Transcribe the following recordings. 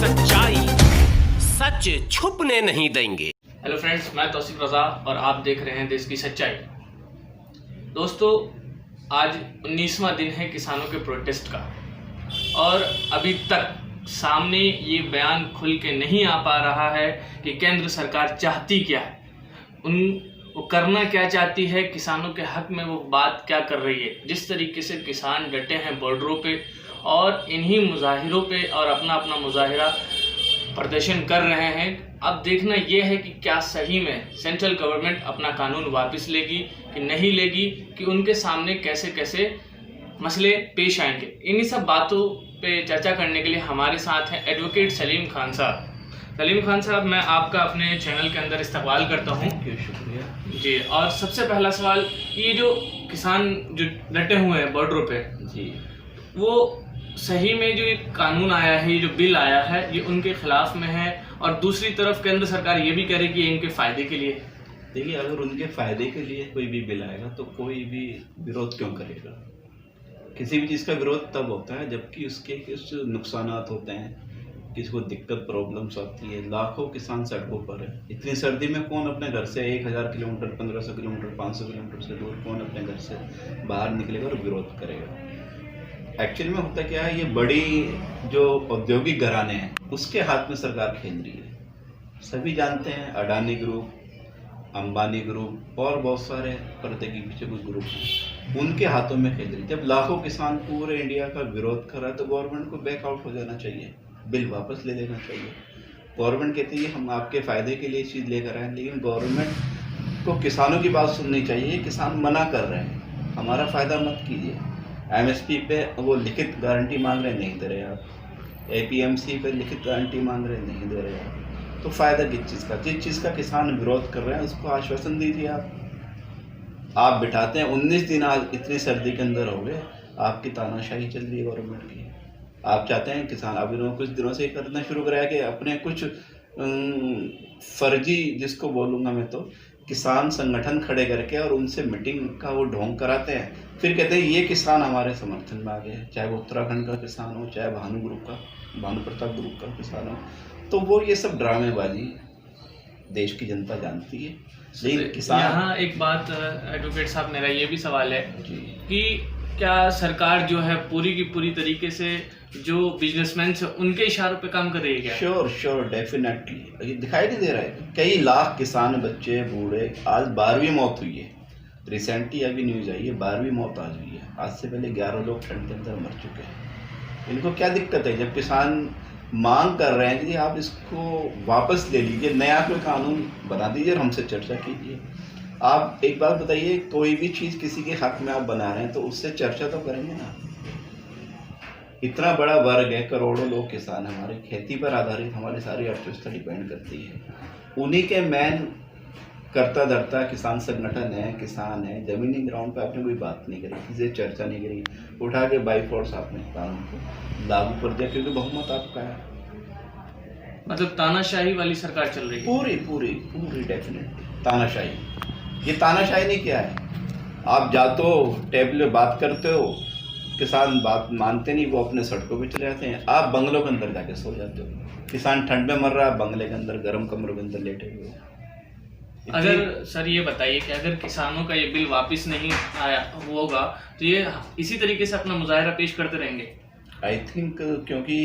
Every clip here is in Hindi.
सच्चाई सच छुपने नहीं देंगे। हेलो फ्रेंड्स, मैं तौसीफ रज़ा और आप देख रहे हैं देश की सच्चाई। दोस्तों, आज 19वां दिन है किसानों के प्रोटेस्ट का और अभी तक सामने ये बयान खुल के नहीं आ पा रहा है कि केंद्र सरकार चाहती क्या है, वो करना क्या चाहती है, किसानों के हक में वो बात क्या कर रही है। जिस तरीके से किसान डटे हैं बॉर्डरों पे और इन्हीं मुजाहिरों पे और अपना अपना मुजाहिरा प्रदर्शन कर रहे हैं, अब देखना यह है कि क्या सही में सेंट्रल गवर्नमेंट अपना कानून वापस लेगी कि नहीं लेगी, कि उनके सामने कैसे कैसे मसले पेश आएंगे। इन्हीं सब बातों पे चर्चा करने के लिए हमारे साथ हैं एडवोकेट सलीम खान साहब। सलीम खान साहब, मैं आपका अपने चैनल के अंदर इस्तकबाल करता हूँ। शुक्रिया जी। और सबसे पहला सवाल, ये जो किसान जो डटे हुए हैं बॉर्डरों पे जी, वो सही में जो एक कानून आया है, ये जो बिल आया है, ये उनके खिलाफ में है, और दूसरी तरफ केंद्र सरकार ये भी कह रही है कि इनके फायदे के लिए। देखिए, अगर उनके फायदे के लिए कोई भी बिल आएगा तो कोई भी विरोध क्यों करेगा। किसी भी चीज़ का विरोध तब होता है जबकि उसके कुछ नुकसानात होते हैं, किसी को दिक्कत प्रॉब्लम्स आती है। लाखों किसान सड़कों पर है। इतनी सर्दी में कौन अपने घर से 1000 किलोमीटर, 1500 किलोमीटर, 500 किलोमीटर से दूर कौन अपने घर से बाहर निकलेगा और विरोध करेगा। एक्चुअली में होता क्या है, ये बड़ी जो औद्योगिक घराने हैं उसके हाथ में सरकार खेल रही है। सभी जानते हैं, अडानी ग्रुप, अंबानी ग्रुप और बहुत सारे पर्दे के पीछे कुछ ग्रुप हैं, उनके हाथों में खेल रही है। जब लाखों किसान पूरे इंडिया का विरोध कर रहा है तो गवर्नमेंट को बैकआउट हो जाना चाहिए, बिल वापस ले लेना चाहिए। गवर्नमेंट कहती है हम आपके फ़ायदे के लिए चीज़ लेकर आए, लेकिन गवर्नमेंट को किसानों की बात सुननी चाहिए। किसान मना कर रहे हैं, हमारा फ़ायदा मत कीजिए। एमएसपी पे वो लिखित गारंटी मांग रहे, नहीं दे रहे आप। एपीएमसी पे लिखित गारंटी मांग रहे, नहीं दे रहे आप। तो फ़ायदा किस चीज़ का? जिस चीज़ का किसान विरोध कर रहे हैं उसको आश्वासन दीजिए। आप बिठाते हैं 19 दिन, आज इतनी सर्दी के अंदर हो गए, आपकी तानाशाही चल रही है गवर्नमेंट की। आप चाहते हैं किसान, अभी उन्होंने कुछ दिनों से करना शुरू कराया कि अपने कुछ फर्जी, जिसको बोलूँगा मैं, तो किसान संगठन खड़े करके और उनसे मीटिंग का वो ढोंग कराते हैं। फिर कहते हैं ये किसान हमारे समर्थन में आ गए, चाहे वो उत्तराखंड का किसान हो, चाहे भानु ग्रुप का, भानु प्रताप ग्रुप का किसान हो। तो वो ये सब ड्रामेबाजी देश की जनता जानती है, लेकिन किसान। यहाँ एक बात एडवोकेट साहब, मेरा ये भी सवाल है जी कि क्या सरकार जो है पूरी की पूरी तरीके से जो बिजनेसमैन है उनके इशारों पे काम कर रही है क्या? Sure definitely. ये दिखाई नहीं दे रहा है, कई लाख किसान, बच्चे, बूढ़े। आज 12वीं मौत हुई है, रिसेंटली अभी न्यूज़ आई है, 12वीं मौत आज हुई है। आज से पहले 11 लोग ठंड के अंदर मर चुके हैं। इनको क्या दिक्कत है? जब किसान मांग कर रहे हैं कि आप इसको वापस ले लीजिए, नया कोई कानून बना दीजिए और हमसे चर्चा कीजिए। आप एक बात बताइए, कोई भी चीज़ किसी के हक में आप बना रहे हैं तो उससे चर्चा तो करेंगे ना। इतना बड़ा वर्ग है, करोड़ों लोग किसान, हमारी खेती पर आधारित हमारी सारी अर्थव्यवस्था डिपेंड करती है। उन्हीं के मेन करता धरता किसान संगठन है, किसान है। जमीनी ग्राउंड पे आपने कोई बात नहीं करी, किसी से चर्चा नहीं करी, उठा के बाई फोर्स आपने कानून को लागू कर दिया क्योंकि बहुमत आपका है। मतलब तानाशाही वाली सरकार चल रही है पूरी डेफिनेटली तानाशाही। ये तानाशाही नहीं क्या है, आप जा तो टेबल पे बात करते हो, किसान बात मानते नहीं, वो अपने सड़कों पे चले जाते हैं। आप बंगलों के अंदर जाके सो जाते हो। किसान ठंड में मर रहा है, बंगले के अंदर गर्म कमरों के अंदर लेटे हुए। अगर सर ये बताइए कि अगर किसानों का ये बिल वापस नहीं आया होगा तो ये इसी तरीके से अपना मुजाहिरा पेश करते रहेंगे? आई थिंक क्योंकि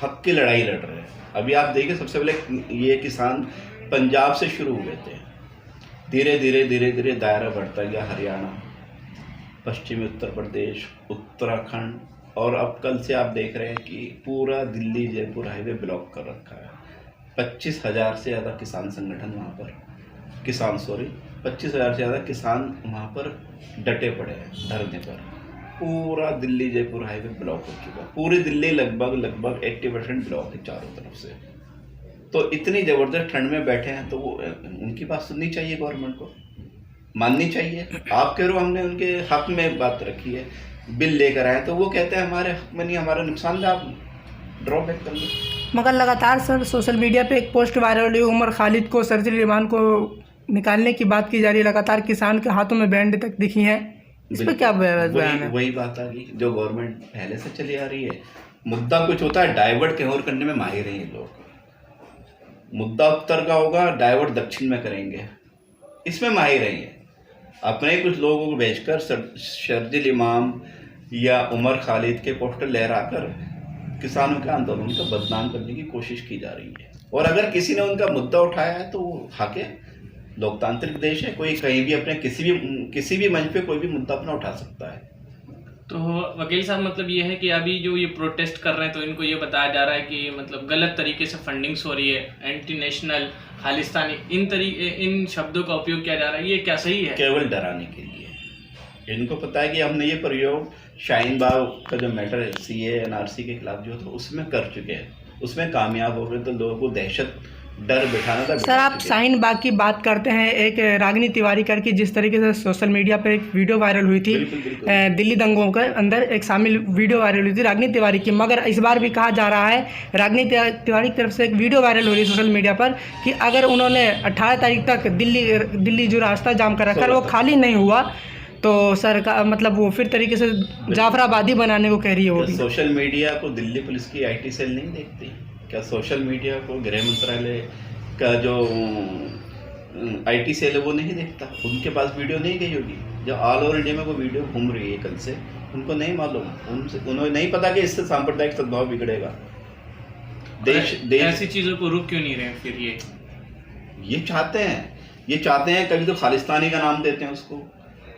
हक की लड़ाई लड़ रहे हैं। अभी आप देखिए, सबसे पहले ये किसान पंजाब से शुरू हुए थे, धीरे धीरे दायरा बढ़ता गया, हरियाणा, पश्चिमी उत्तर प्रदेश, उत्तराखंड, और अब कल से आप देख रहे हैं कि पूरा दिल्ली जयपुर हाईवे ब्लॉक कर रखा है। 25,000 से ज़्यादा किसान संगठन वहाँ पर, 25,000 से ज़्यादा किसान वहाँ पर डटे पड़े हैं धरने पर। पूरा दिल्ली जयपुर हाईवे ब्लॉक हो चुका, पूरी दिल्ली लगभग 80% ब्लॉक है चारों तरफ से। तो इतनी ज़बरदस्त ठंड में बैठे हैं, तो वो उनकी बात सुननी चाहिए, गवर्नमेंट को माननी चाहिए। आप कह रहे हो हमने उनके हक में बात रखी है, बिल लेकर आए, तो वो कहते हैं हमारे हक में नहीं, हमारा नुकसान में आप ड्रॉबैक कर लो। मगर लगातार सर सोशल मीडिया पे एक पोस्ट वायरल हुई, उमर खालिद को, सर्जिल रिमांड को निकालने की बात की जा रही है। लगातार किसान के हाथों में बैंड तक दिखी हैं, इस पर क्या बयान है? वही बात आ गई जो गवर्नमेंट पहले से चली आ रही है। मुद्दा कुछ होता है, डाइवर्ट कहीं और करने में माहिर हैं ये लोग। मुद्दा उत्तर का होगा, डाइवर्ट दक्षिण में करेंगे, इसमें माहिर हैं ये। अपने कुछ लोगों को भेजकर शर्जील इमाम या उमर खालिद के पोस्टर लहराकर किसानों के आंदोलन को बदनाम करने की कोशिश की जा रही है। और अगर किसी ने उनका मुद्दा उठाया है तो वो हाके, लोकतांत्रिक देश है, कोई कहीं भी अपने किसी भी मंच पे कोई भी मुद्दा अपना उठा सकता है। तो वकील साहब, मतलब ये है कि अभी जो ये प्रोटेस्ट कर रहे हैं तो इनको ये बताया जा रहा है कि मतलब गलत तरीके से फंडिंग्स हो रही है, एंटी नेशनल, खालिस्तानी, इन शब्दों का उपयोग किया जा रहा है, ये क्या सही है? केवल डराने के लिए। इनको पता है कि हमने ये प्रयोग शाहीन बाग का जो मैटर है CA NRC के खिलाफ जो था उसमें कर चुके हैं, उसमें कामयाब हो गए, तो लोगों को दहशत डर बिठाना था। सर, आप शाहीन बाग की बात करते हैं, एक रागिनी तिवारी करके जिस तरीके से सोशल मीडिया पर एक वीडियो वायरल हुई थी, दिल्ली दंगों के अंदर एक शामिल वीडियो वायरल हुई थी रागिनी तिवारी की, मगर इस बार भी कहा जा रहा है रागिनी तिवारी की तरफ से एक वीडियो वायरल हो रही है सोशल मीडिया पर कि अगर उन्होंने 18 तारीख तक दिल्ली जो रास्ता जाम कर रखा है वो खाली नहीं हुआ तो सर का मतलब वो फिर तरीके से जाफराबादी बनाने को कह रही है। वो भी सोशल मीडिया को दिल्ली पुलिस की IT सेल नहीं देखती क्या? सोशल मीडिया को गृह मंत्रालय का जो IT सेल है वो नहीं देखता? उनके पास वीडियो नहीं गई होगी? जो ऑल ओवर इंडिया में वो वीडियो घूम रही है कल से, उनको नहीं मालूम, उन्हें नहीं पता कि इससे सांप्रदायिक सद्भाव बिगड़ेगा। देश ऐसी चीज़ों को रुक क्यों नहीं रहे फिर? ये चाहते हैं कभी तो खालिस्तानी का नाम देते हैं उसको,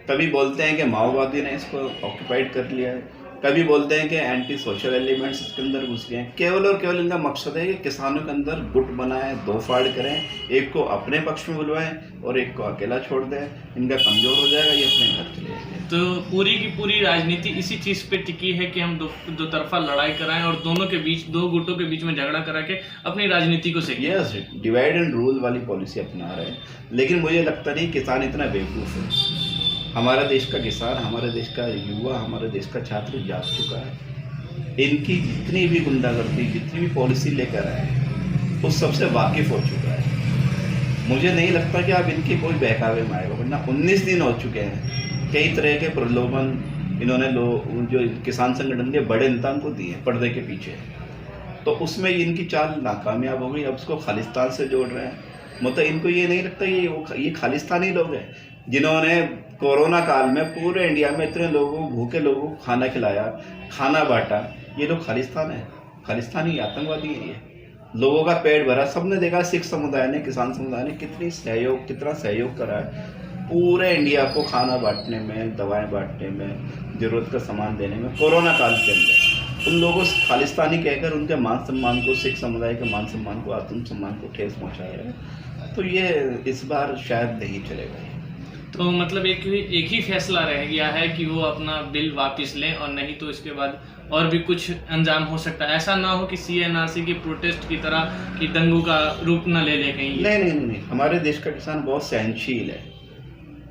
कभी बोलते हैं कि माओवादी ने इसको ऑक्यूपाइड कर लिया है, कभी बोलते हैं कि एंटी सोशल एलिमेंट्स इसके अंदर घुस गए हैं। केवल और केवल इनका मकसद है कि किसानों के अंदर गुट बनाएं, दो फाड़ करें, एक को अपने पक्ष में बुलवाएं और एक को अकेला छोड़ दें। इनका कमज़ोर हो जाएगा, ये अपने घर चले जाएंगे। तो पूरी की पूरी राजनीति इसी चीज़ पे टिकी है कि हम दो तरफा लड़ाई कराएं और दोनों के बीच, दो गुटों के बीच में झगड़ा करा के अपनी राजनीति को से यस, डिवाइड एंड रूल वाली पॉलिसी अपना रहे हैं। लेकिन मुझे लगता नहीं किसान इतना बेवकूफ़ है। हमारा देश का किसान, हमारे देश का युवा, हमारे देश का छात्र जाग चुका है। इनकी जितनी भी गुंडागर्दी, जितनी भी पॉलिसी लेकर आए उस सबसे वाकिफ़ हो चुका है। मुझे नहीं लगता कि आप इनके कोई बहकावे में आएगा, वरना 19 दिन हो चुके हैं। कई तरह के प्रलोभन इन्होंने जो किसान संगठन के बड़े नेताओं को दिए पर्दे के पीछे, तो उसमें इनकी चाल नाकामयाब हो गई। अब उसको खालिस्तान से जोड़ रहे हैं। मतलब इनको ये नहीं लगता ये खालिस्तानी लोग हैं जिन्होंने कोरोना काल में पूरे इंडिया में इतने लोगों, भूखे लोगों को खाना खिलाया, खाना बांटा। ये लोग खालिस्तान है, खालिस्तानी आतंकवादी हैं। ये लोगों का पेट भरा। सबने देखा सिख समुदाय ने, किसान समुदाय ने कितना सहयोग करा है पूरे इंडिया को खाना बांटने में, दवाएं बांटने में, ज़रूरत का सामान देने में। कोरोना काल के अंदर उन लोगों को खालिस्तानी कहकर उनके मान सम्मान को, सिख समुदाय के मान सम्मान को, आत्म सम्मान को ठेस पहुँचाया है। तो ये इस बार शायद नहीं चलेगा। तो मतलब एक ही फैसला रह गया है कि वो अपना बिल वापस लें, और नहीं तो इसके बाद और भी कुछ अंजाम हो सकता है। ऐसा ना हो कि CA NRC की प्रोटेस्ट की तरह कि दंगों का रूप न ले कहीं। नहीं, हमारे देश का किसान बहुत सहनशील है।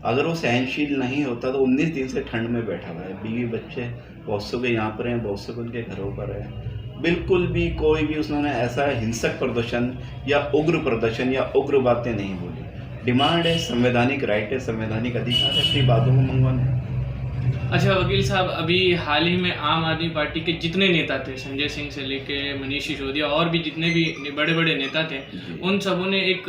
अगर वो सहनशील नहीं होता तो 19 दिन से ठंड में बैठा हुआ है। बीवी बच्चे बहुत से यहाँ पर हैं, बहुत से उनके घरों पर हैं। बिल्कुल भी कोई भी उसने ऐसा हिंसक प्रदर्शन या उग्र प्रदर्शन या उग्र बातें नहीं बोली। डिमांड है, संवैधानिक राइट है, संवैधानिक अधिकार है अपनी बातों को मंगवाने। अच्छा वकील साहब, अभी हाल ही में आम आदमी पार्टी के जितने नेता थे, संजय सिंह से लेके मनीष सिसोदिया और भी जितने भी बड़े बड़े नेता थे, उन सबों ने एक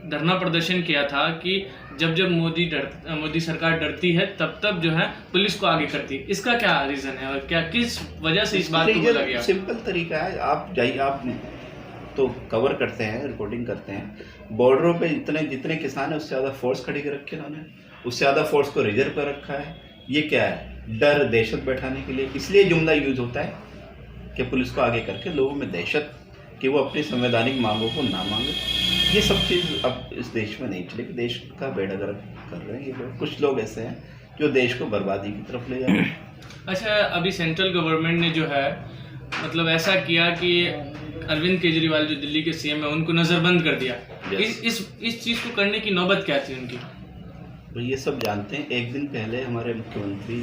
धरना प्रदर्शन किया था कि जब मोदी सरकार डरती है तब जो है पुलिस को आगे करती है। इसका क्या रीज़न है और क्या किस वजह से इस बात को बोला गया? सिंपल तरीका है, आप जाइए, आप तो कवर करते हैं, रिपोर्टिंग करते हैं, बॉर्डरों पे जितने किसान हैं उससे ज़्यादा फोर्स खड़ी कर रखी है उन्होंने, उससे ज़्यादा फोर्स को रिजर्व कर रखा है। ये क्या है? डर, दहशत बैठाने के लिए। इसलिए जुमला यूज होता है कि पुलिस को आगे करके लोगों में दहशत कि वो अपनी संवैधानिक मांगों को ना मांगे। ये सब चीज़ अब इस देश में नहीं चलेगी। देश का बेड़ा गर्क कर रहे हैं ये लोग। कुछ लोग ऐसे हैं जो देश को बर्बादी की तरफ ले जा रहे हैं। अच्छा, अभी सेंट्रल गवर्नमेंट ने जो है मतलब ऐसा किया कि अरविंद केजरीवाल जो दिल्ली के CM है उनको नज़रबंद कर दिया। इस चीज़ को करने की नौबत क्या थी उनकी? तो ये सब जानते हैं। एक दिन पहले हमारे मुख्यमंत्री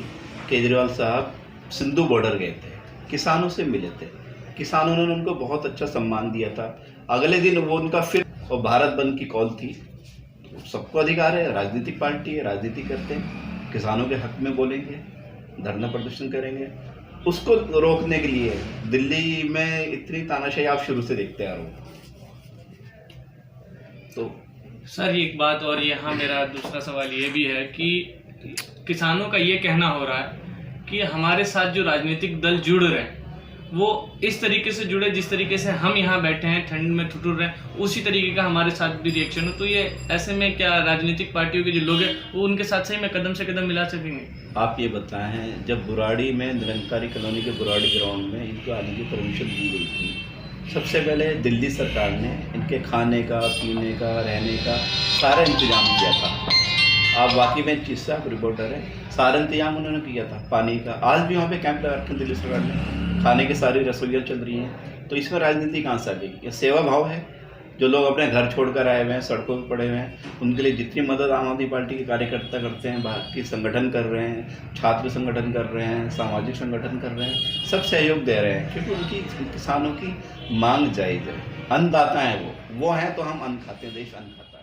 केजरीवाल साहब सिंधु बॉर्डर गए थे, किसानों से मिले थे। किसानों ने उनको बहुत अच्छा सम्मान दिया था। अगले दिन वो उनका फिर और भारत बंद की कॉल थी। सबको अधिकार है, राजनीतिक पार्टी है, राजनीति करते हैं, किसानों के हक में बोलेंगे, धरना प्रदर्शन करेंगे। उसको रोकने के लिए दिल्ली में इतनी तानाशाही आप शुरू से देखते आ रहे हो। तो सर एक बात और यहाँ मेरा दूसरा सवाल ये भी है कि किसानों का ये कहना हो रहा है कि हमारे साथ जो राजनीतिक दल जुड़ रहे हैं वो इस तरीके से जुड़े जिस तरीके से हम यहाँ बैठे हैं ठंड में ठिठुर रहे हैं, उसी तरीके का हमारे साथ भी रिएक्शन हो। तो ये ऐसे में क्या राजनीतिक पार्टियों के जो लोग हैं वो उनके साथ सही में कदम से कदम मिला सकेंगे? आप ये बताएं, जब बुराड़ी में निरंकारी कॉलोनी के बुराड़ी ग्राउंड में इनको आने की परमिशन दी गई थी, सबसे पहले दिल्ली सरकार ने इनके खाने का, पीने का, रहने का सारा इंतजाम किया था। आप वाकई में चीज़ से आप रिपोर्टर हैं, सारा इंतजाम उन्होंने किया था। पानी का आज भी वहाँ पे कैंप लगा रखे दिल्ली सरकार ने, खाने की सारी रसोइयाँ चल रही हैं। तो इसमें राजनीति कहाँ से आ गई? ये सेवा भाव है। जो लोग अपने घर छोड़कर आए हुए हैं, सड़कों पर पड़े हुए हैं, उनके लिए जितनी मदद आम आदमी पार्टी के कार्यकर्ता करते हैं, बाकी संगठन कर रहे हैं, छात्र संगठन कर रहे हैं, सामाजिक संगठन कर रहे हैं, सब सहयोग दे रहे हैं, क्योंकि उनकी किसानों की मांग जायज़ है। अन्नदाता हैं वो हैं तो हम अन्न खाते हैं, देश अन्न खाता है।